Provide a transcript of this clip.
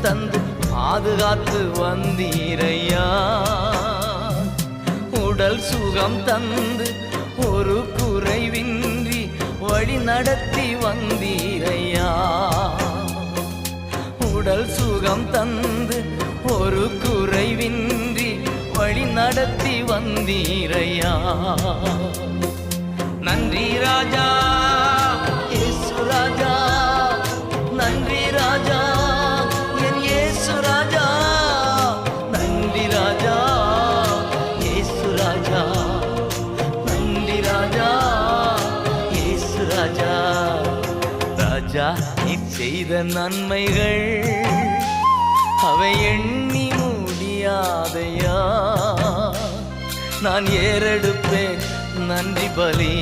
தந்து பாதுகாத்து வந்தீரையா. உடல் சுகம் தந்து ஒரு குறைவின்றி வழி நடத்தி வந்தீரையா. உடல் சுகம் தந்து ஒரு குறைவின்றி வழி நடத்தி வந்தீரையா. நன்றி ராஜா இயேசு ராஜா, நன்றி ராஜா என் இயேசு ராஜா, நன்றி ராஜா இயேசு ராஜா, நன்றி ராஜா இயேசு ராஜா. ராஜா நீ செய்த நன்மைகள் அவை எண்ணி முடியாதையா. நான் ஏறெடுப்பேன் நன்றி பலி.